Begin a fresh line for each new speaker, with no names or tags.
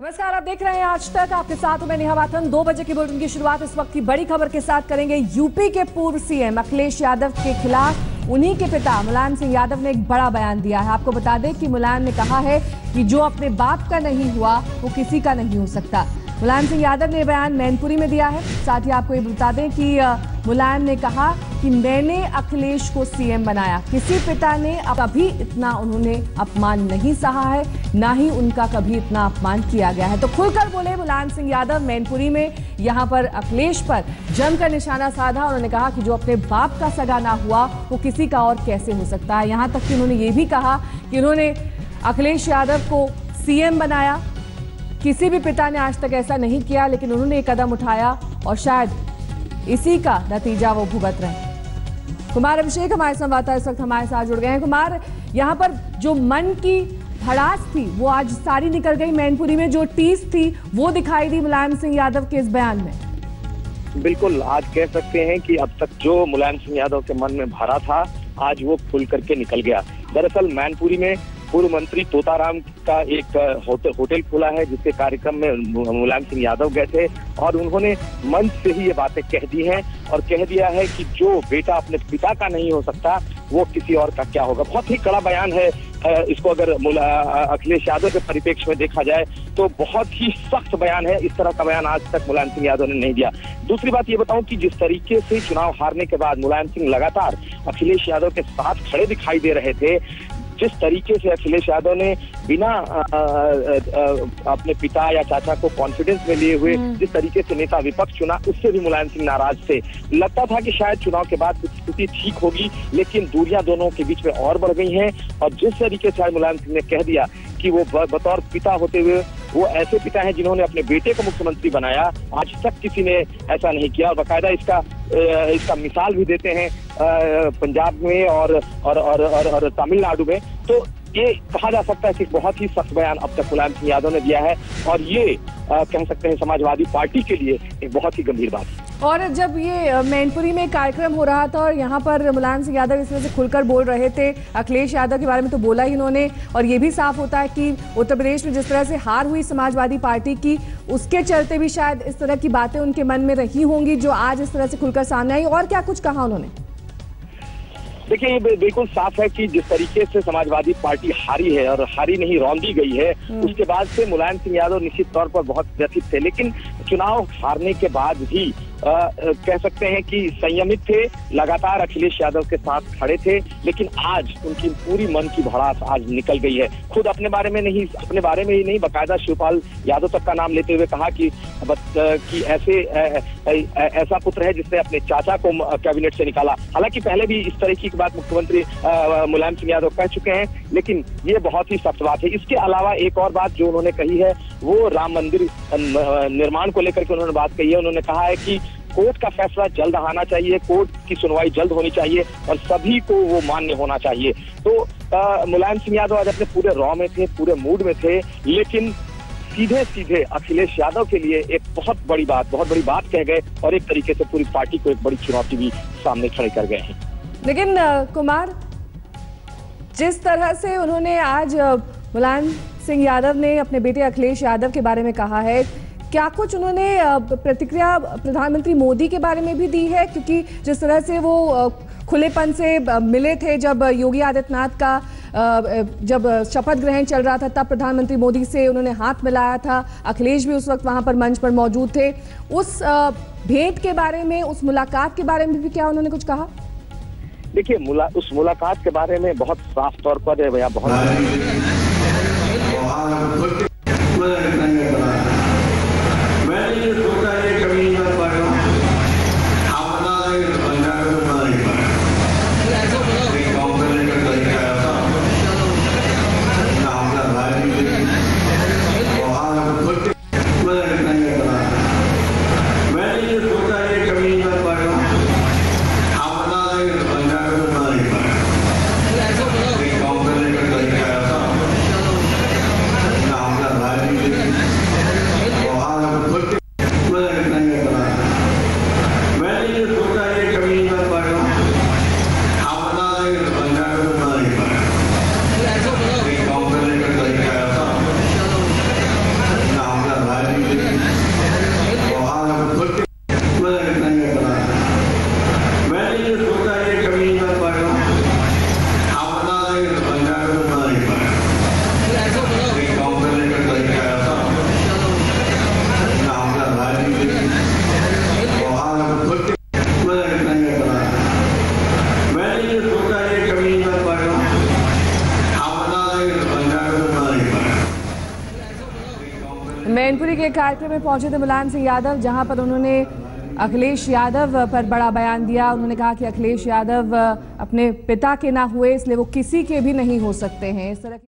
नमस्कार, आप देख रहे हैं आज तक। आपके साथ मैं नेहा वातन। 2 बजे की बुलेटिन की शुरुआत इस वक्त की बड़ी खबर के साथ करेंगे। यूपी के पूर्व सीएम अखिलेश यादव के खिलाफ उन्हीं के पिता मुलायम सिंह यादव ने एक बड़ा बयान दिया है। आपको बता दें कि मुलायम ने कहा है कि जो अपने बाप का नहीं हुआ वो किसी का नहीं हो सकता। मुलायम सिंह यादव ने बयान मैनपुरी में दिया है। साथ ही आपको ये बता दें कि मुलायम ने कहा कि मैंने अखिलेश को सीएम बनाया, किसी पिता ने कभी इतना उन्होंने अपमान नहीं सहा है, ना ही उनका कभी इतना अपमान किया गया है। तो खुलकर बोले मुलायम सिंह यादव मैनपुरी में। यहां पर अखिलेश पर जमकर निशाना साधा। उन्होंने कहा कि जो अपने बाप का सगा ना हुआ वो किसी का और कैसे हो सकता है। यहां तक कि उन्होंने ये भी कहा कि उन्होंने अखिलेश यादव को सीएम बनाया, किसी भी पिता ने आज तक ऐसा नहीं किया, लेकिन उन्होंने एक कदम उठाया और शायद इसी का नतीजा वो भुगत रहे हैं। कुमार अभिषेक हमारे संवाददाता इस वक्त हमारे साथ जुड़ गए हैं। कुमार, यहाँ पर जो मन की भड़ास थी वो आज सारी निकल गई। मैनपुरी में जो टीस थी वो दिखाई दी मुलायम सिंह यादव के इस बयान में।
बिल्कुल, आज कह सकते हैं कि अब तक जो मुलायम सिंह यादव के मन में भरा था आज वो खुल करके निकल गया। दरअसल मैनपुरी में पूर्व मंत्री तोताराम का एक होटल खुला है, जिसके कार्यक्रम में मुलायम सिंह यादव गए थे और उन्होंने मंच से ही ये बातें कह दी हैं और कह दिया है कि जो बेटा अपने पिता का नहीं हो सकता वो किसी और का क्या होगा। बहुत ही कड़ा बयान है। इसको अगर अखिलेश यादव के परिप्रेक्ष्य में देखा जाए तो बहुत ही सख्त बयान है। इस तरह का बयान आज तक मुलायम सिंह यादव ने नहीं दिया। दूसरी बात ये बताऊं कि जिस तरीके से चुनाव हारने के बाद मुलायम सिंह लगातार अखिलेश यादव के साथ खड़े दिखाई दे रहे थे, जिस तरीके से अखिलेश यादव ने बिना अपने पिता या चाचा को कॉन्फिडेंस में लिए हुए जिस तरीके से नेता विपक्ष चुना, उससे भी मुलायम सिंह नाराज थे। लगता था कि शायद चुनाव के बाद कुछ स्थिति ठीक होगी, लेकिन दूरियां दोनों के बीच में और बढ़ गई हैं। और जिस तरीके से आज मुलायम सिंह ने कह दिया कि वो बतौर पिता होते हुए वो ऐसे पिता हैं जिन्होंने अपने बेटे को मुख्यमंत्री बनाया, आज तक किसी ने ऐसा नहीं किया। और बाकायदा इसका मिसाल भी देते हैं पंजाब में और तमिलनाडु में। तो ये कहा जा सकता है कि बहुत ही सख्त बयान अब तक मुलायम सिंह यादव ने दिया है और ये कह सकते हैं समाजवादी पार्टी के लिए एक बहुत ही गंभीर बात है।
और जब ये मैनपुरी में कार्यक्रम हो रहा था और यहाँ पर मुलायम सिंह यादव इस तरह से खुलकर बोल रहे थे, अखिलेश यादव के बारे में तो बोला ही इन्होंने। और ये भी साफ होता है कि उत्तर प्रदेश में जिस तरह से हार हुई समाजवादी पार्टी की, उसके चलते भी शायद इस तरह की बातें उनके मन में रही होंगी जो आज इस तरह से खुलकर सामने आई। और क्या कुछ कहा उन्होंने?
देखिए, ये बिल्कुल साफ है कि जिस तरीके से समाजवादी पार्टी हारी है और हारी नहीं रौंदी गई है, उसके बाद से मुलायम सिंह यादव निश्चित तौर पर बहुत व्यथित थे। लेकिन चुनाव हारने के बाद भी कह सकते हैं कि संयमित थे, लगातार अखिलेश यादव के साथ खड़े थे। लेकिन आज उनकी पूरी मन की भड़ास आज निकल गई है। खुद अपने बारे में ही नहीं बाकायदा शिवपाल यादव तक का नाम लेते हुए कहा कि ऐसा पुत्र है जिसने अपने चाचा को कैबिनेट से निकाला। हालांकि पहले भी इस तरह की बात मुख्यमंत्री मुलायम सिंह यादव कह चुके हैं, लेकिन ये बहुत ही सख्त बात है। इसके अलावा एक और बात जो उन्होंने कही है वो राम मंदिर निर्माण को लेकर के उन्होंने बात कही है। उन्होंने कहा है कि कोर्ट का फैसला जल्द आना चाहिए, कोर्ट की सुनवाई जल्द होनी चाहिए और सभी को वो मान्य होना चाहिए। तो मुलायम सिंह यादव आज अपने पूरे रॉ में थे, पूरे मूड में थे, लेकिन सीधे सीधे अखिलेश यादव के लिए एक बहुत बड़ी बात कह गए और एक तरीके से पूरी पार्टी को एक बड़ी चुनौती भी सामने खड़े कर गए हैं।
लेकिन कुमार, जिस तरह से उन्होंने आज मुलायम सिंह यादव ने अपने बेटे अखिलेश यादव के बारे में कहा है, क्या कुछ उन्होंने प्रतिक्रिया प्रधानमंत्री मोदी के बारे में भी दी है? क्योंकि जिस तरह से वो खुलेपन से मिले थे जब योगी आदित्यनाथ का जब शपथ ग्रहण चल रहा था, तब प्रधानमंत्री मोदी से उन्होंने हाथ मिलाया था। अखिलेश भी उस वक्त वहां पर मंच पर मौजूद थे। उस भेंट के बारे में, उस मुलाकात के बारे में भी क्या उन्होंने कुछ कहा?
देखिए, उस मुलाकात के बारे में बहुत साफ तौर पर या
कार्यक्रम में पहुंचे थे मुलायम सिंह यादव, जहां पर उन्होंने अखिलेश यादव पर बड़ा बयान दिया। उन्होंने कहा कि अखिलेश यादव अपने पिता के ना हुए, इसलिए वो किसी के भी नहीं हो सकते हैं। इस तरह